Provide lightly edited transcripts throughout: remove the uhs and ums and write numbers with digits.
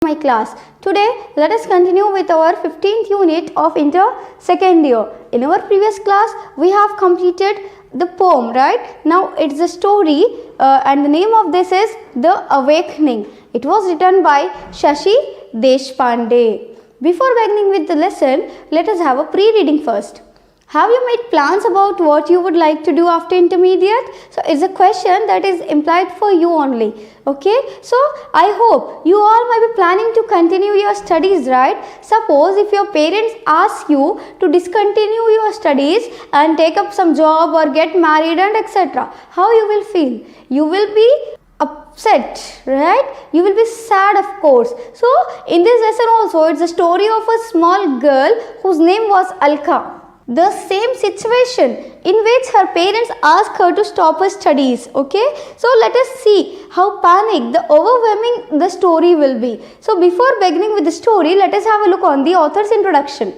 My class. Today let us continue with our 15th unit of inter second year. In our previous class we have completed the poem, right? Now it's a story and the name of this is The Awakening. It was written by Shashi Deshpande. Before beginning with the lesson, let us have a pre-reading first. Have you made plans about what you would like to do after intermediate? So it's a question that is implied for you only. Okay, so I hope you all might be planning to continue your studies, right? Suppose if your parents ask you to discontinue your studies and take up some job or get married and etc., how you will feel? You will be upset, right? You will be sad, of course. So in this lesson also, it's a story of a small girl whose name was Alka. The same situation in which her parents asked her to stop her studies. Okay, so let us see how panicked, the overwhelming the story will be. So before beginning with the story, let us have a look on the author's introduction.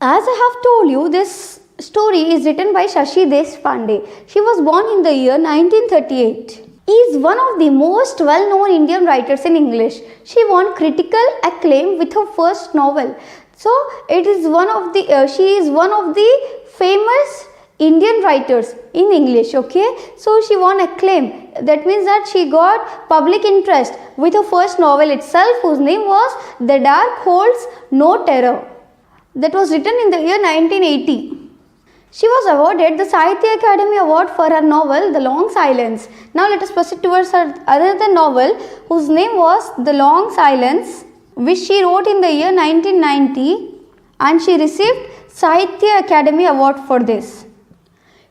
As I have told you, this story is written by Shashi Deshpande. She was born in the year 1938. He is one of the most well-known Indian writers in English. She won critical acclaim with her first novel. So it is she is one of the famous Indian writers in English. Okay, so she won acclaim. That means that she got public interest with her first novel itself, whose name was The Dark Holds No Terror. That was written in the year 1980. She was awarded the Sahitya Academy Award for her novel The Long Silence. Now let us proceed towards her another novel, whose name was The Long Silence, which she wrote in the year 1990, and she received Sahitya Academy Award for this.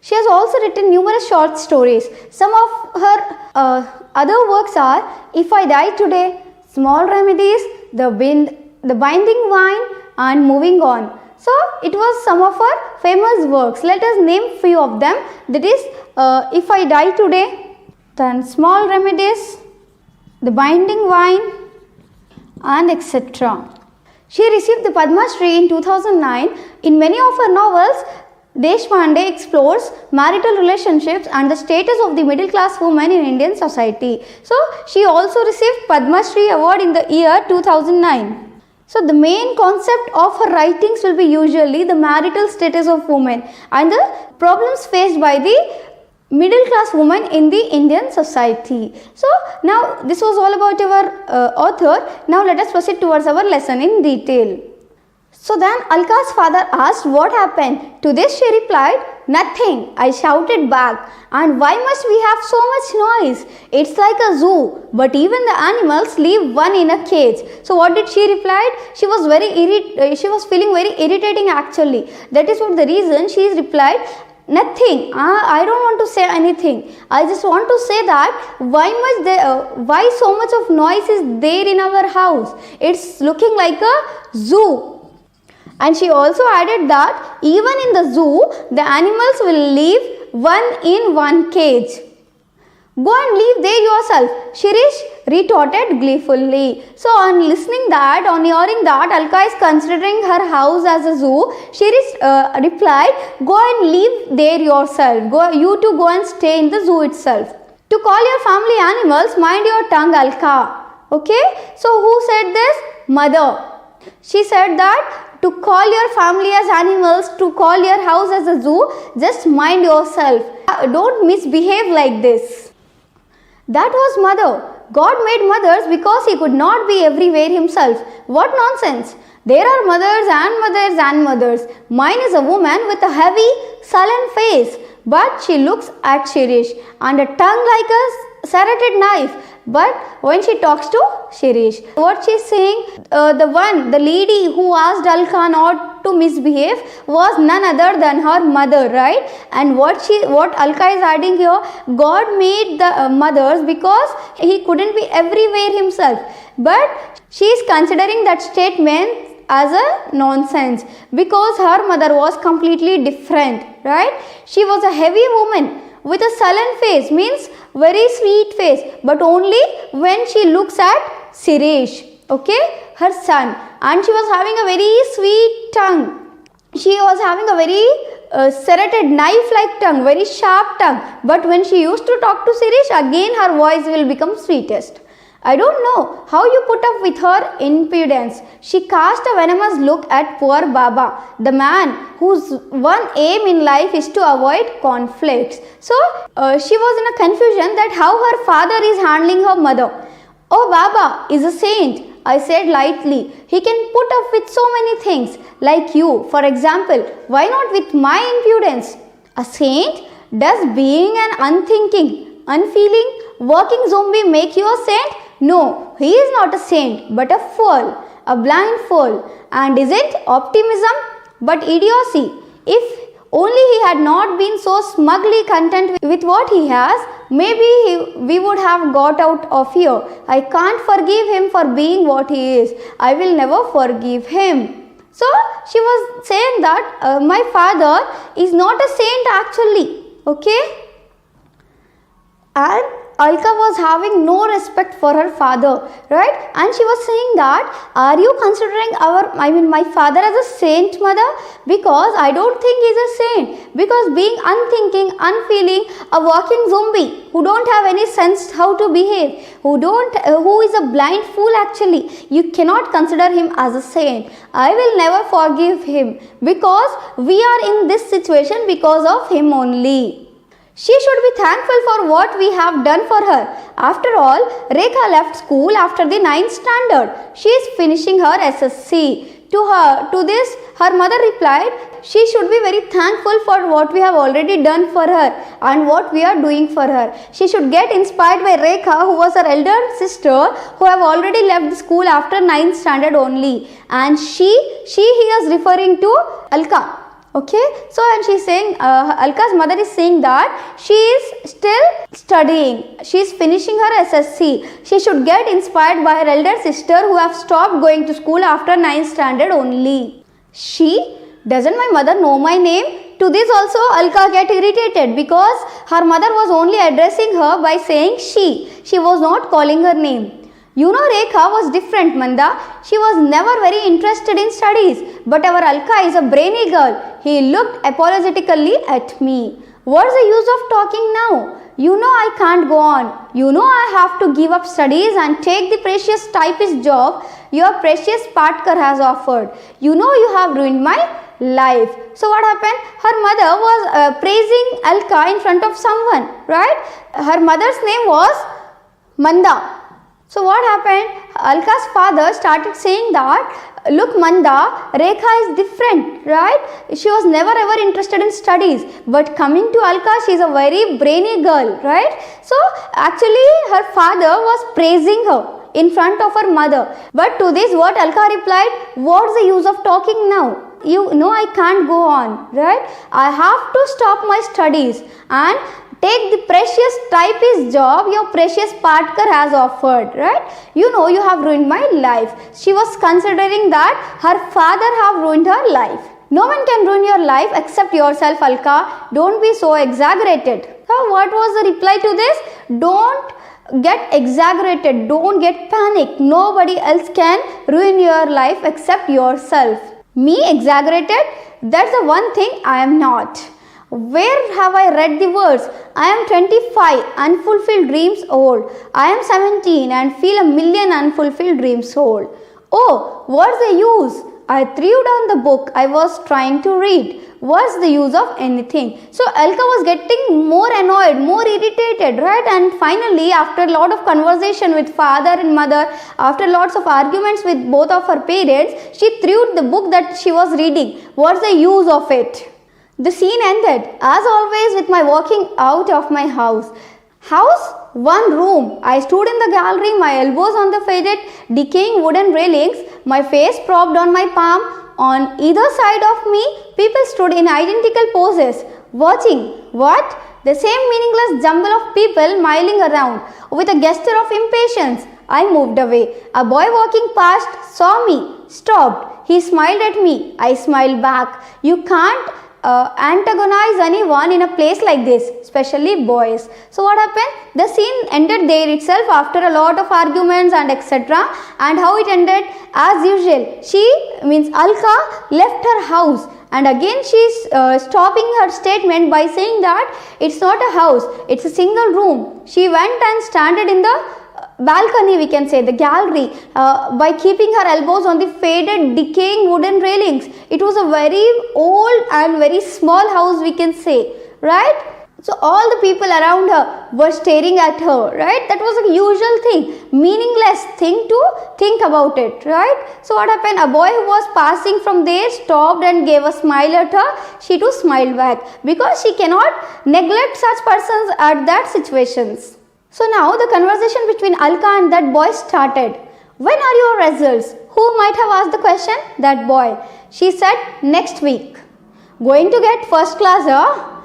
She has also written numerous short stories. Some of her other works are If I Die Today, Small Remedies, The Binding Wine, and Moving On. So it was some of her famous works. Let us name few of them. That is If I Die Today, then Small Remedies, The Binding Wine, and etc. She received the Padma Shri in 2009. In many of her novels, Deshpande explores marital relationships and the status of the middle class woman in Indian society. So she also received Padma Shri award in the year 2009. So the main concept of her writings will be usually the marital status of women and the problems faced by the middle class woman in the Indian society. So now this was all about our author. Now let us proceed towards our lesson in detail. So then Alka's father asked what happened. To this she replied, "Nothing," I shouted back. "And why must we have so much noise? It's like a zoo, but even the animals leave one in a cage." So what did she reply? She was she was feeling very irritating actually. That is what the reason she replied, "Nothing. I don't want to say anything. I just want to say that why so much of noise is there in our house? It's looking like a zoo." And she also added that even in the zoo, the animals will live one in one cage. "Go and live there yourself," Shirish retorted gleefully. So on hearing that Alka is considering her house as a zoo, Shirish replied, "Go and live there yourself. You to go and stay in the zoo itself. To call your family animals, mind your tongue, Alka." Okay, so who said this? Mother. She said that to call your family as animals, to call your house as a zoo, just mind yourself. Don't misbehave like this. That was mother. God made mothers because he could not be everywhere himself. What nonsense. There are mothers and mothers and mothers. Mine is a woman with a heavy, sullen face, but she looks at Shirish, and a tongue like a serrated knife. But when she talks to Shirish, what she is saying, the lady who asked Alka not to misbehave was none other than her mother, right? And what Alka is adding here, God made the mothers because he couldn't be everywhere himself. But she is considering that statement as a nonsense because her mother was completely different, right? She was a heavy woman with a sullen face, means very sweet face, but only when she looks at Shirish, okay, her son, and she was having a very sweet tongue. She was having a very serrated knife-like tongue, very sharp tongue, but when she used to talk to Shirish, again her voice will become sweetest. I don't know how you put up with her impudence. She cast a venomous look at poor Baba, the man whose one aim in life is to avoid conflicts. So, she was in a confusion that how her father is handling her mother. Oh, Baba is a saint, I said lightly. He can put up with so many things, like you, for example. Why not with my impudence? A saint? Does being an unthinking, unfeeling, working zombie make you a saint? No, he is not a saint, but a fool, a blind fool. And isn't optimism, but idiocy. If only he had not been so smugly content with what he has, maybe we would have got out of here. I can't forgive him for being what he is. I will never forgive him. So she was saying that my father is not a saint actually. Okay? And Alka was having no respect for her father, right? And she was saying that, are you considering my father as a saint, mother? Because I don't think he's a saint. Because being unthinking, unfeeling, a walking zombie who don't have any sense how to behave, who is a blind fool actually, you cannot consider him as a saint. I will never forgive him because we are in this situation because of him only. She should be thankful for what we have done for her. After all, Rekha left school after the 9th standard. She is finishing her SSC. To this, her mother replied, she should be very thankful for what we have already done for her and what we are doing for her. She should get inspired by Rekha, who was her elder sister, who have already left the school after 9th standard only. And he is referring to Alka. Okay, so and she's saying, Alka's mother is saying that she is still studying. She is finishing her SSC. She should get inspired by her elder sister who have stopped going to school after 9th standard only. Doesn't my mother know my name? To this also Alka get irritated because her mother was only addressing her by saying she. She was not calling her name. You know, Rekha was different, Manda. She was never very interested in studies. But our Alka is a brainy girl. He looked apologetically at me. What's the use of talking now? You know I can't go on. You know I have to give up studies and take the precious typist job your precious Patkar has offered. You know you have ruined my life. So what happened? Her mother was praising Alka in front of someone, right? Her mother's name was Manda. So what happened? Alka's father started saying that, look Manda, Rekha is different, right? She was never ever interested in studies. But coming to Alka, she is a very brainy girl, right? So actually her father was praising her in front of her mother. But to this what Alka replied, what's the use of talking now? You know I can't go on, right? I have to stop my studies and take the precious typist job your precious Patkar has offered, right? You know you have ruined my life. She was considering that her father have ruined her life. No one can ruin your life except yourself, Alka. Don't be so exaggerated. So what was the reply to this? Don't get exaggerated. Don't get panic. Nobody else can ruin your life except yourself. Me exaggerated? That's the one thing I am not. Where have I read the words? I am 25 unfulfilled dreams old. I am 17 and feel a million unfulfilled dreams old. Oh, what's the use? I threw down the book I was trying to read. What's the use of anything? So Alka was getting more annoyed, more irritated, right? And finally, after a lot of conversation with father and mother, after lots of arguments with both of her parents, she threw the book that she was reading. What's the use of it? The scene ended, as always, with my walking out of my house. House? One room. I stood in the gallery, my elbows on the faded, decaying wooden railings, my face propped on my palm. On either side of me, people stood in identical poses, watching. What? The same meaningless jumble of people miling around. With a gesture of impatience, I moved away. A boy walking past saw me, stopped. He smiled at me. I smiled back. You can't antagonize anyone in a place like this, especially boys. So what happened? The scene ended there itself after a lot of arguments and etc. And how it ended? As usual, Alka left her house, and again she is stopping her statement by saying that it's not a house, it's a single room. She went and standed in the balcony, we can say, the gallery, by keeping her elbows on the faded, decaying wooden railings. It was a very old and very small house, we can say, right? So all the people around her were staring at her, right? That was a usual thing, meaningless thing to think about it, right? So what happened? A boy who was passing from there stopped and gave a smile at her. She too smiled back, because she cannot neglect such persons at that situations. So now the conversation between Alka and that boy started. When are your results? Who might have asked the question? That boy. She said, next week. Going to get first class, huh?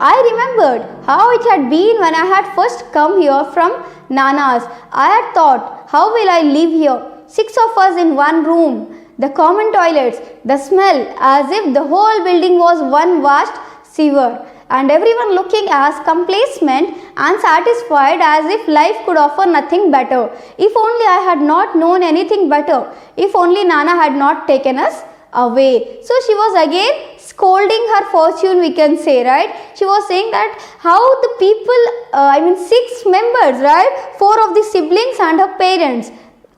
I remembered how it had been when I had first come here from Nana's. I had thought, how will I live here? 6 of us in one room. The common toilets, the smell, as if the whole building was one vast sewer, and everyone looking as complacent and satisfied as if life could offer nothing better. If only I had not known anything better. If only Nana had not taken us away. So she was again scolding her fortune, we can say, right? She was saying that how the people, 6 members, right? 4 of the siblings and her parents,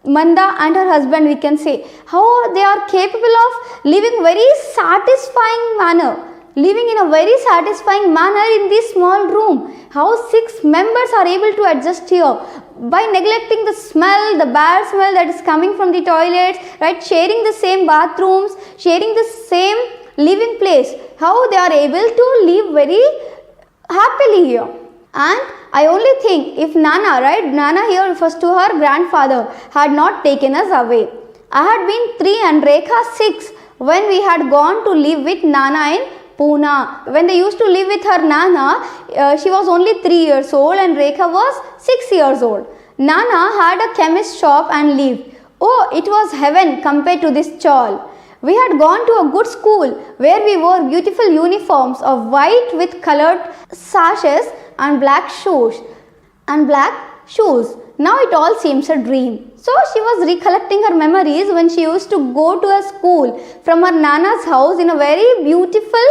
Manda and her husband, we can say, how they are capable of living very satisfying manner. Living in a very satisfying manner in this small room. How 6 members are able to adjust here by neglecting the smell, the bad smell that is coming from the toilets, right? Sharing the same bathrooms, sharing the same living place. How they are able to live very happily here. And I only think if Nana, right? Nana here refers to her grandfather, had not taken us away. I had been 3 and Rekha 6 when we had gone to live with Nana in Pune. When they used to live with her Nana, she was only 3 years old and Rekha was 6 years old. Nana had a chemist shop and lived. Oh, it was heaven compared to this chawl. We had gone to a good school where we wore beautiful uniforms of white with colored sashes and black shoes. Now it all seems a dream. So she was recollecting her memories when she used to go to a school from her Nana's house in a very beautiful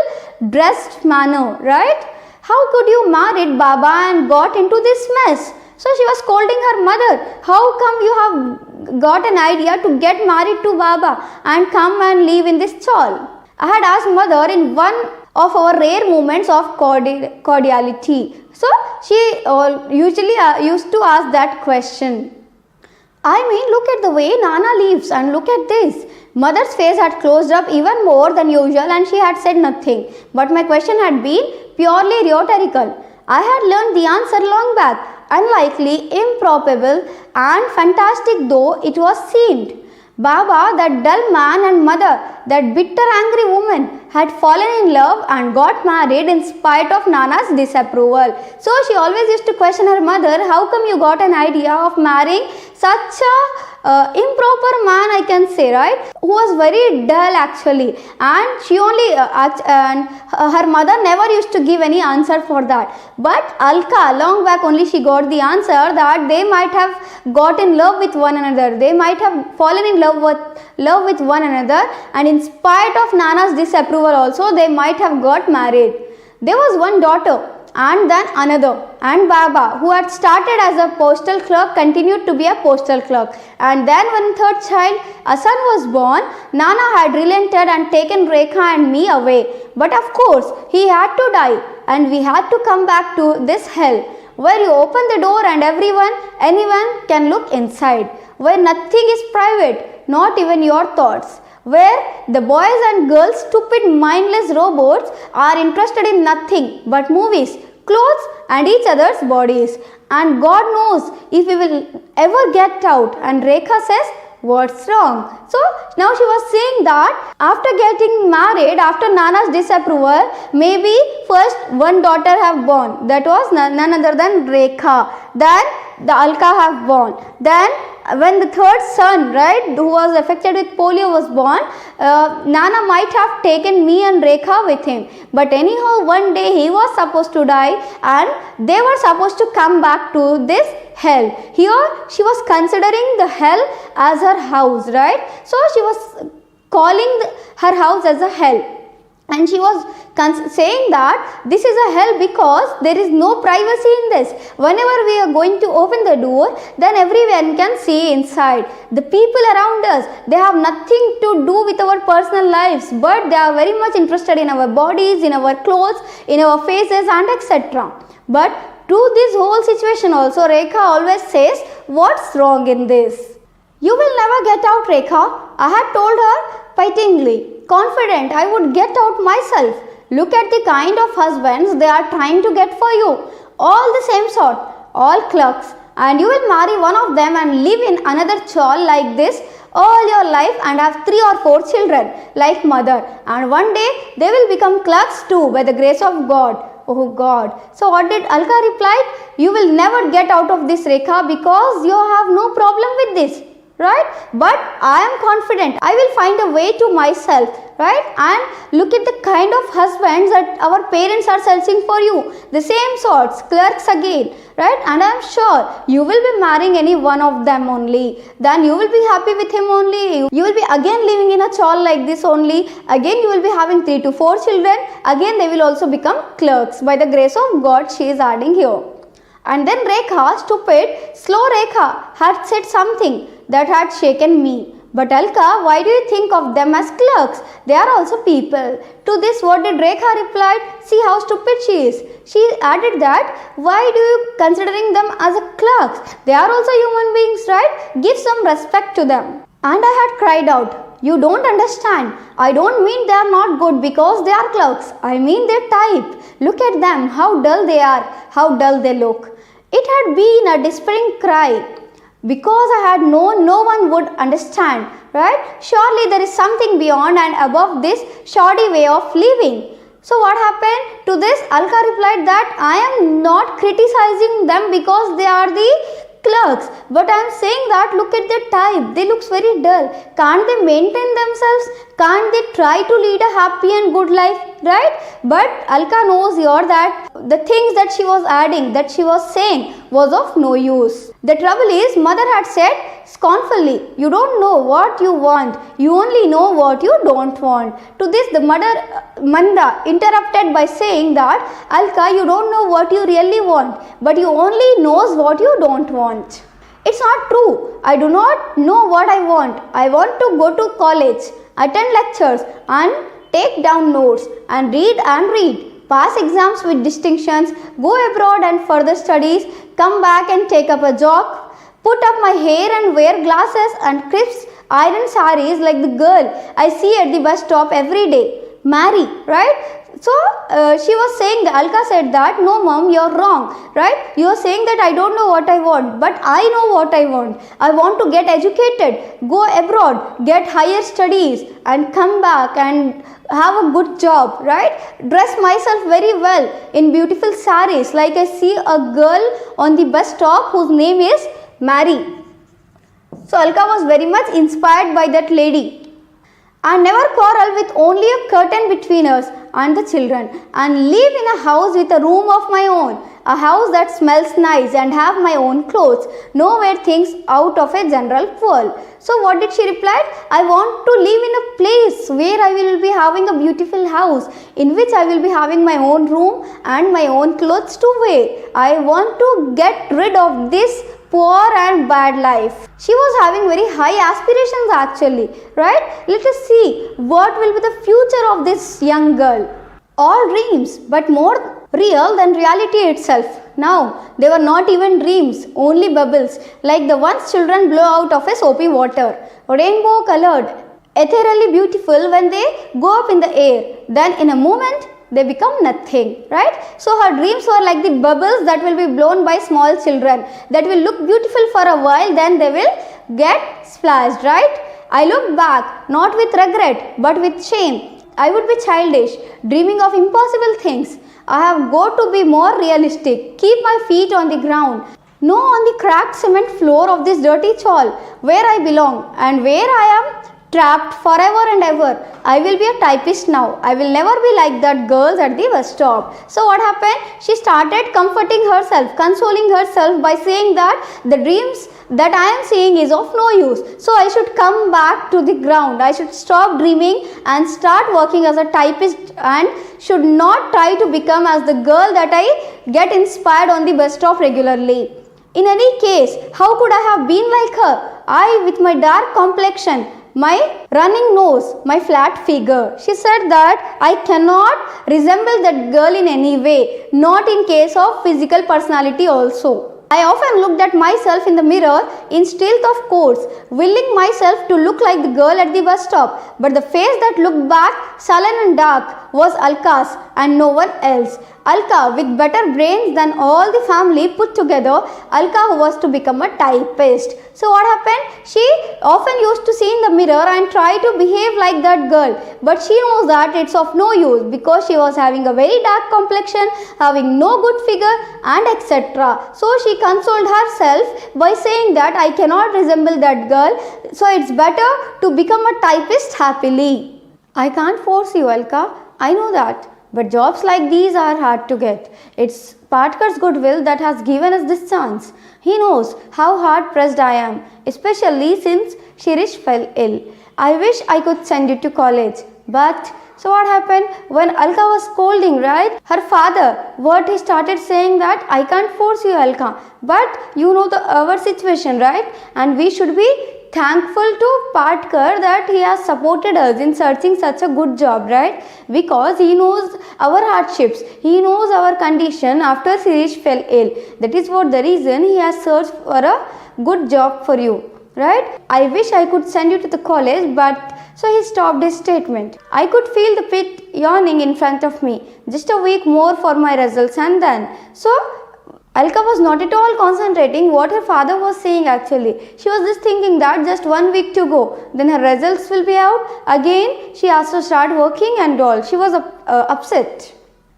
dressed manner, right? How could you marry Baba and got into this mess? So she was scolding her mother. How come you have got an idea to get married to Baba and come and live in this chawl? I had asked mother in one of our rare moments of cordiality. So she usually used to ask that question. I mean, look at the way Nana lives and look at this. Mother's face had closed up even more than usual and she had said nothing. But my question had been purely rhetorical. I had learned the answer long back. Unlikely, improbable and fantastic though it was seemed. Baba, that dull man, and mother, that bitter angry woman, had fallen in love and got married in spite of Nana's disapproval. So she always used to question her mother, how come you got an idea of marrying such a improper man, I can say, right? Who was very dull actually, and she only her mother never used to give any answer for that. But Alka, long back only she got the answer that they might have got in love with one another. They might have fallen in love with one another, and in spite of Nana's disapproval also they might have got married. There was one daughter and then another, and Baba, who had started as a postal clerk, continued to be a postal clerk, and then when third child, a son, was born, Nana had relented and taken Rekha and me away. But of course he had to die and we had to come back to this hell where you open the door and anyone can look inside, where nothing is private, not even your thoughts, where the boys and girls, stupid mindless robots, are interested in nothing but movies, clothes and each other's bodies, and God knows if we will ever get out. And Rekha says, what's wrong? So now she was saying that after getting married, after Nana's disapproval, maybe first one daughter have born, that was none other than Rekha, then the Alka have born, then when the third son, right, who was affected with polio was born, Nana might have taken me and Rekha with him. But anyhow, one day he was supposed to die and they were supposed to come back to this hell. Here she was considering the hell as her house, right? So she was calling her house as a hell. And she was saying that this is a hell because there is no privacy in this. Whenever we are going to open the door, then everyone can see inside. The people around us, they have nothing to do with our personal lives, but they are very much interested in our bodies, in our clothes, in our faces, and etc. But to this whole situation also, Rekha always says, what's wrong in this? You will never get out, Rekha. I had told her bitingly, confident I would get out myself. Look at the kind of husbands they are trying to get for you. All the same sort, all clerks. And you will marry one of them and live in another chawl like this all your life and have 3 or 4 children like mother. And one day they will become clerks too by the grace of God. Oh God. So what did Alka reply? You will never get out of this, Rekha, because you have no problem with this. Right? But I am confident I will find a way to myself. Right? And look at the kind of husbands that our parents are searching for you. The same sorts, clerks again. Right? And I am sure you will be marrying any one of them only. Then you will be happy with him only. You will be again living in a chawl like this only. Again you will be having 3 to 4 children. Again they will also become clerks. By the grace of God, she is adding here. And then Rekha, stupid, slow Rekha, had said something that had shaken me. But Alka, why do you think of them as clerks? They are also people. To this, what did Rekha reply? See how stupid she is. She added that, why do you considering them as a clerks? They are also human beings, right? Give some respect to them. And I had cried out, you don't understand. I don't mean they are not good because they are clerks. I mean their type. Look at them, how dull they are, how dull they look. It had been a despairing cry because I had known no one would understand, right? Surely there is something beyond and above this shoddy way of living. So what happened to this? Alka replied that I am not criticizing them because they are the clerks, but I am saying that look at their type, they looks very dull. Can't they maintain themselves? Can't they try to lead a happy and good life, right? But Alka knows here that the things that she was adding, that she was saying was of no use. The trouble is, mother had said scornfully, you don't know what you want, you only know what you don't want. To this the mother Manda interrupted by saying that Alka, you don't know what you really want, but you only knows what you don't want. It's not true. I do not know what I want. I want to go to college, attend lectures and take down notes and read, pass exams with distinctions, go abroad and further studies, come back and take up a job, put up my hair and wear glasses and crisp iron saris like the girl I see at the bus stop every day, marry, right? So she was saying, Alka said that, no mom, you are wrong, right? You are saying that I don't know what I want, but I know what I want. I want to get educated, go abroad, get higher studies and come back and have a good job, right? Dress myself very well in beautiful saris like I see a girl on the bus stop whose name is Mary. So Alka was very much inspired by that lady. And never quarrel with only a curtain between us and the children, and live in a house with a room of my own, a house that smells nice and have my own clothes, no wear things out of a general world. So what did she reply? I want to live in a place where I will be having a beautiful house in which I will be having my own room and my own clothes to wear. I want to get rid of this poor and bad life. She was having very high aspirations actually, right? Let us see what will be the future of this young girl. All dreams, but more real than reality itself. Now, they were not even dreams, only bubbles, like the ones children blow out of a soapy water. Rainbow colored, ethereally beautiful when they go up in the air. Then in a moment, they become nothing, right? So her dreams were like the bubbles that will be blown by small children, that will look beautiful for a while, then they will get splashed, right? I looked back, not with regret, but with shame. I would be childish, dreaming of impossible things. I have got to be more realistic, keep my feet on the ground, no on the cracked cement floor of this dirty chawl, where I belong and where I am trapped forever and ever. I will be a typist now. I will never be like that girls at the bus stop. So what happened? She started comforting herself, consoling herself by saying that the dreams that I am seeing is of no use. So I should come back to the ground. I should stop dreaming and start working as a typist and should not try to become as the girl that I get inspired on the bus stop regularly. In any case, how could I have been like her? I with my dark complexion, my running nose, my flat figure. She said that I cannot resemble that girl in any way, not in case of physical personality also. I often looked at myself in the mirror in stealth of course, willing myself to look like the girl at the bus stop. But the face that looked back, sullen and dark, was Alka's and no one else. Alka, with better brains than all the family put together, Alka who was to become a typist. So what happened? She often used to see in the mirror and try to behave like that girl. But she knows that it's of no use because she was having a very dark complexion, having no good figure and etc. So she consoled herself by saying that I cannot resemble that girl. So it's better to become a typist happily. I can't force you, Alka. I know that. But jobs like these are hard to get. It's Patkar's goodwill that has given us this chance. He knows how hard pressed I am, especially since Shirish fell ill. I wish I could send you to college. But, so what happened? When Alka was scolding, right? Her father, he started saying that I can't force you, Alka. But you know our situation, right? And we should be thankful to Patkar that he has supported us in searching such a good job, right? Because he knows our hardships, he knows our condition after Sirish fell ill. That is what the reason he has searched for a good job for you, right? I wish I could send you to the college, but so he stopped his statement. I could feel the pit yawning in front of me. Just a week more for my results and then. So Alka was not at all concentrating what her father was saying actually. She was just thinking that just 1 week to go. Then her results will be out. Again, she has to start working and all. She was upset.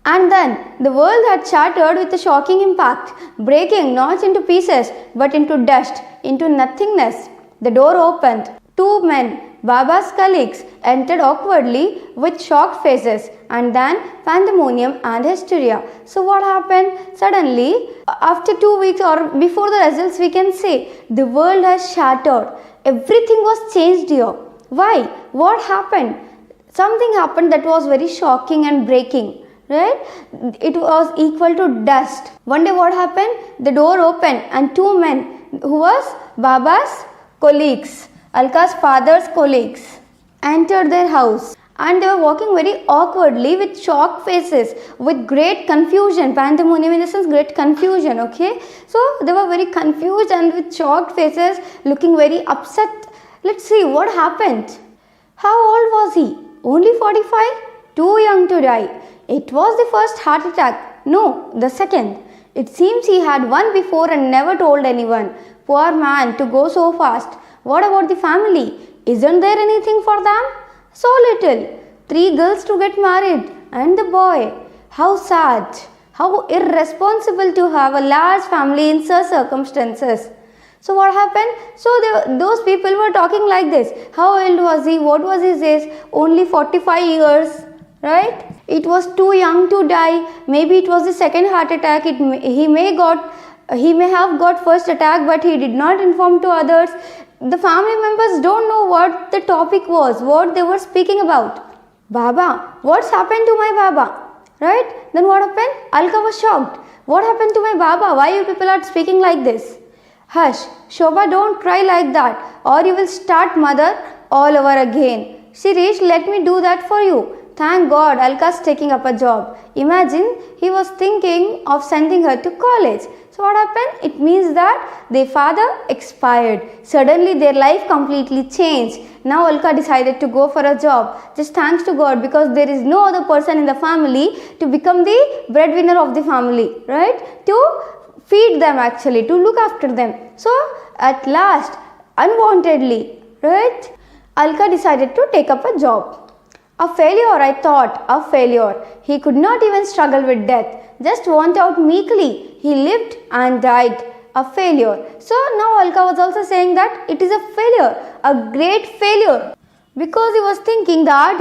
And then the world had shattered with a shocking impact, breaking not into pieces but into dust, into nothingness. The door opened. 2 men, Baba's colleagues, entered awkwardly with shocked faces and then pandemonium and hysteria. So what happened? Suddenly, after 2 weeks or before the results, we can say the world has shattered. Everything was changed here. Why? What happened? Something happened that was very shocking and breaking. Right? It was equal to dust. One day what happened? The door opened and 2 men who was Baba's colleagues, Alka's father's colleagues, entered their house and they were walking very awkwardly with shocked faces, with great confusion, pandemonium in the sense great confusion, okay. So they were very confused and with shocked faces, looking very upset. Let's see what happened. How old was he? Only 45? Too young to die. It was the first heart attack. No, the second. It seems he had one before and never told anyone. Poor man, to go so fast. What about the family? Isn't there anything for them? So little. 3 girls to get married. And the boy. How sad. How irresponsible to have a large family in such circumstances. So what happened? So those people were talking like this. How old was he? What was his age? Only 45 years. Right? It was too young to die. Maybe it was the second heart attack. He may have got first attack, but he did not inform to others. The family members don't know what the topic was, what they were speaking about. Baba, what's happened to my Baba? Right? Then what happened? Alka was shocked. What happened to my Baba? Why you people are speaking like this? Hush, Shobha, don't cry like that, or you will start mother all over again. Shirish, let me do that for you. Thank God, Alka's taking up a job. Imagine he was thinking of sending her to college. So what happened? It means that their father expired. Suddenly their life completely changed. Now Alka decided to go for a job. Just thanks to God, because there is no other person in the family to become the breadwinner of the family. Right? To feed them actually, to look after them. So at last, unwantedly, right? Alka decided to take up a job. A failure, I thought, a failure. He could not even struggle with death. Just went out meekly. He lived and died. A failure. So now Alka was also saying that it is a failure, a great failure. because he was thinking that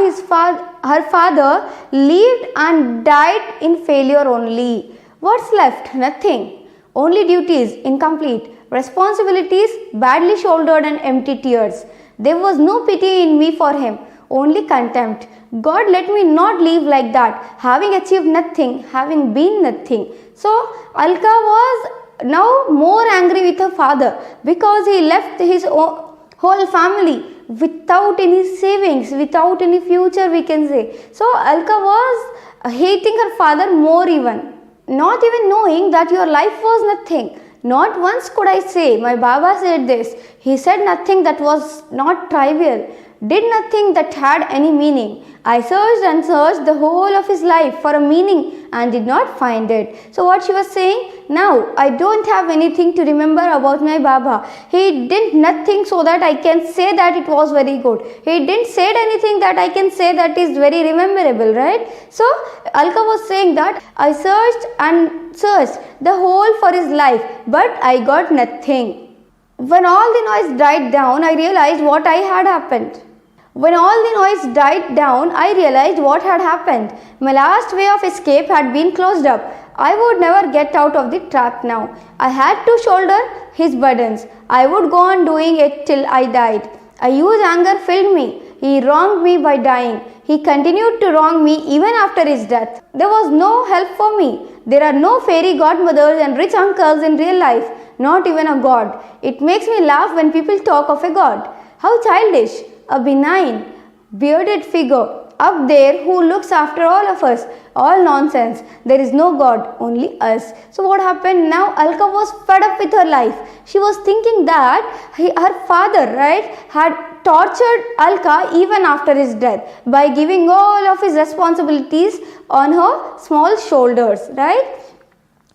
her father lived and died in failure only. What's left? Nothing. Only duties, incomplete. Responsibilities, badly shouldered and empty tears. There was no pity in me for him, only contempt. God, let me not live like that, having achieved nothing, having been nothing. So, Alka was now more angry with her father because he left his whole family without any savings, without any future, we can say. So, Alka was hating her father more even, not even knowing that your life was nothing. Not once could I say, my Baba said this. He said nothing that was not trivial, did nothing that had any meaning. I searched and searched the whole of his life for a meaning and did not find it. So what she was saying, now I don't have anything to remember about my Baba. He did nothing so that I can say that it was very good. He didn't say anything that I can say that is very rememberable, right? So Alka was saying that I searched and searched the whole for his life, but I got nothing. When all the noise died down, I realized what I had happened. When all the noise died down, I realized what had happened. My last way of escape had been closed up. I would never get out of the trap now. I had to shoulder his burdens. I would go on doing it till I died. A huge anger filled me. He wronged me by dying. He continued to wrong me even after his death. There was no help for me. There are no fairy godmothers and rich uncles in real life, not even a god. It makes me laugh when people talk of a god. How childish! A benign, bearded figure up there who looks after all of us. All nonsense. There is no God, only us. So what happened now? Alka was fed up with her life. She was thinking that her father, right, had tortured Alka even after his death by giving all of his responsibilities on her small shoulders, right?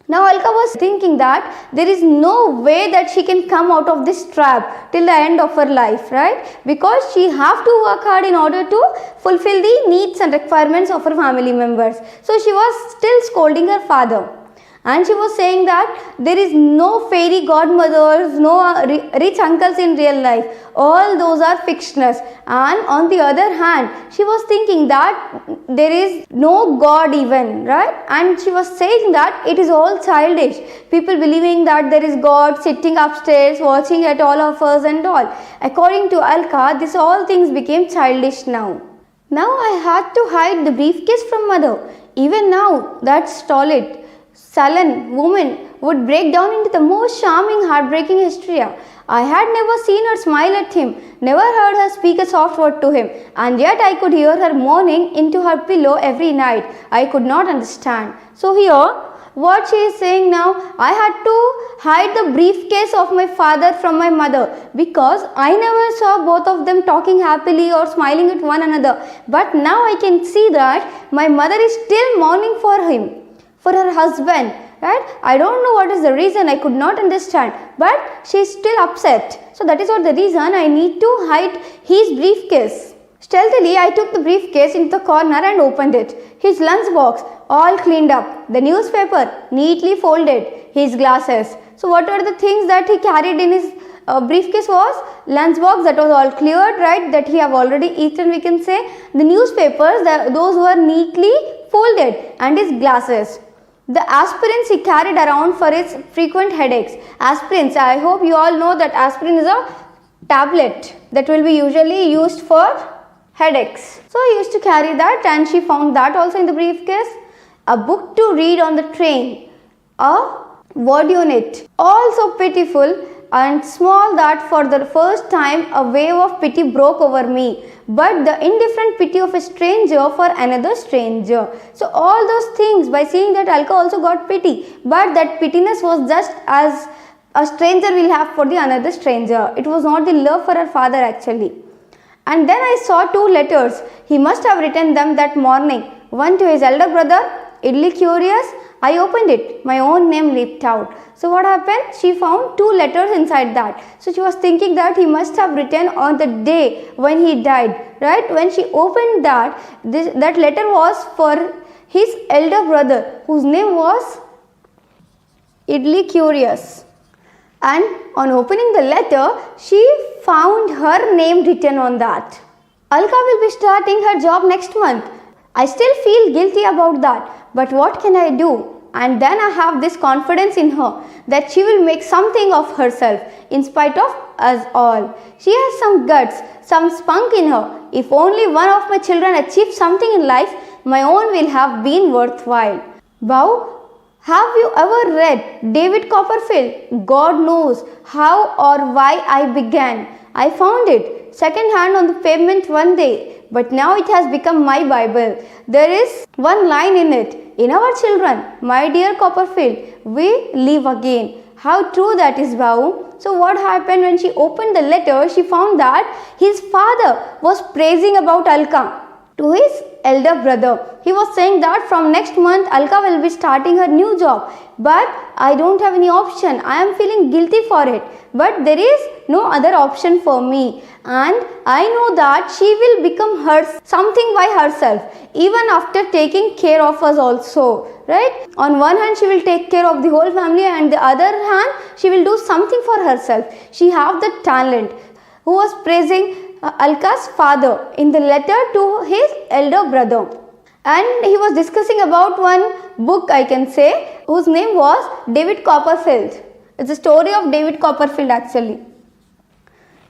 Now Alka was thinking that there is no way that she can come out of this trap till the end of her life, right? Because she have to work hard in order to fulfill the needs and requirements of her family members. So she was still scolding her father. And she was saying that there is no fairy godmothers, no rich uncles in real life. All those are fictitious. And on the other hand, she was thinking that there is no God even, right? And she was saying that it is all childish. People believing that there is God sitting upstairs watching at all of us and all. According to Alka, this all things became childish now. Now I had to hide the briefcase from mother. Even now, that stolid, sullen woman would break down into the most charming, heartbreaking hysteria. I had never seen her smile at him, never heard her speak a soft word to him, and yet I could hear her moaning into her pillow every night. I could not understand. So here, what she is saying now, I had to hide the briefcase of my father from my mother because I never saw both of them talking happily or smiling at one another. But now I can see that my mother is still mourning for him, for her husband, right? I don't know what is the reason, I could not understand, but she is still upset. So that is what the reason I need to hide his briefcase. Stealthily, I took the briefcase into the corner and opened it. His lunchbox, all cleaned up. The newspaper, neatly folded. His glasses. So what are the things that he carried in his briefcase was? Lunchbox that was all cleared, right? That he have already eaten, we can say. The newspapers, those were neatly folded. And his glasses. The aspirins he carried around for his frequent headaches. Aspirins, I hope you all know that aspirin is a tablet that will be usually used for headaches. So he used to carry that, and she found that also in the briefcase. A book to read on the train. A word unit. Also pitiful and small that for the first time a wave of pity broke over me. But the indifferent pity of a stranger for another stranger. So all those things, by seeing that, Alka also got pity. But that pittiness was just as a stranger will have for the another stranger. It was not the love for her father actually. And then I saw two letters. He must have written them that morning. One to his elder brother, idly curious. I opened it. My own name leaped out. So what happened? She found two letters inside that. So she was thinking that he must have written on the day when he died. Right? When she opened that, that letter was for his elder brother, whose name was idly curious. And on opening the letter, she found her name written on that. Alka will be starting her job next month. I still feel guilty about that, but what can I do? And then I have this confidence in her that she will make something of herself in spite of us all. She has some guts, some spunk in her. If only one of my children achieves something in life, my own will have been worthwhile. Wow, have you ever read David Copperfield? God knows how or why I began. I found it second hand on the pavement one day, but now it has become my Bible. There is one line in it. In our children, my dear Copperfield, we live again. How true that is, Bau. So what happened when she opened the letter? She found that his father was praising about Alka to his elder brother. He was saying that from next month Alka will be starting her new job, but I don't have any option. I am feeling guilty for it, but there is no other option for me, and I know that she will become something by herself, even after taking care of us also, right? On one hand she will take care of the whole family, and the other hand she will do something for herself. She have the talent. Who was praising Alka's father in the letter to his elder brother, and he was discussing about one book, I can say, whose name was David Copperfield. It's a story of David Copperfield actually.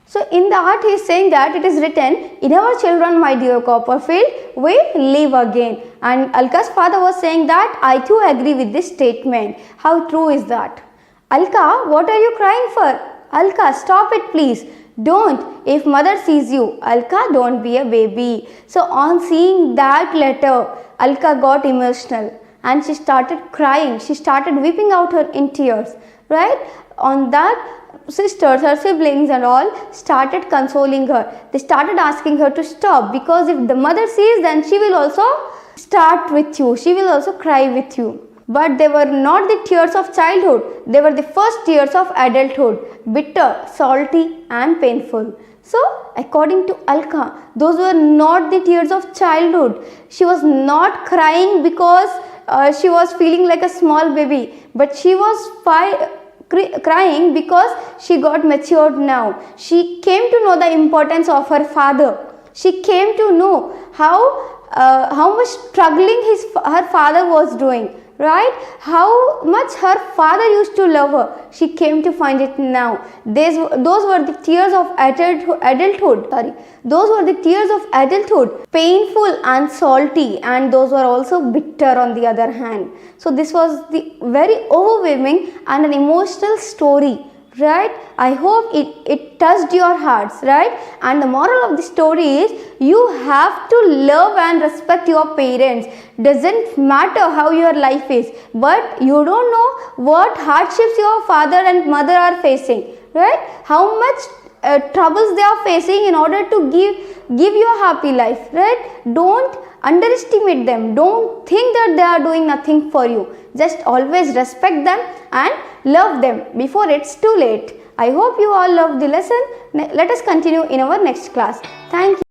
So in that he is saying that it is written, in our children, my dear Copperfield, we live again. And Alka's father was saying that I too agree with this statement. How true is that? Alka, what are you crying for? Alka, stop it please. Don't. If mother sees you, Alka, don't be a baby. So on seeing that letter, Alka got emotional and she started crying. She started weeping out in tears, right? On that, sisters, her siblings and all started consoling her. They started asking her to stop, because if the mother sees, then she will also start with you. She will also cry with you. But they were not the tears of childhood. They were the first tears of adulthood. Bitter, salty and painful. So, according to Alka, those were not the tears of childhood. She was not crying because she was feeling like a small baby. But she was crying because she got matured now. She came to know the importance of her father. She came to know how much struggling her father was doing, right? How much her father used to love her. She came to find it now. Those were the tears of adulthood. Those were the tears of adulthood, painful and salty, and those were also bitter on the other hand. So this was the very overwhelming and an emotional story, right? I hope it touched your hearts, right? And the moral of the story is, you have to love and respect your parents. Doesn't matter how your life is, but you don't know what hardships your father and mother are facing, right? How much troubles they are facing in order to give you a happy life, right? Don't underestimate them. Don't think that they are doing nothing for you. Just always respect them and love them before it's too late. I hope you all loved the lesson. Let us continue in our next class. Thank you.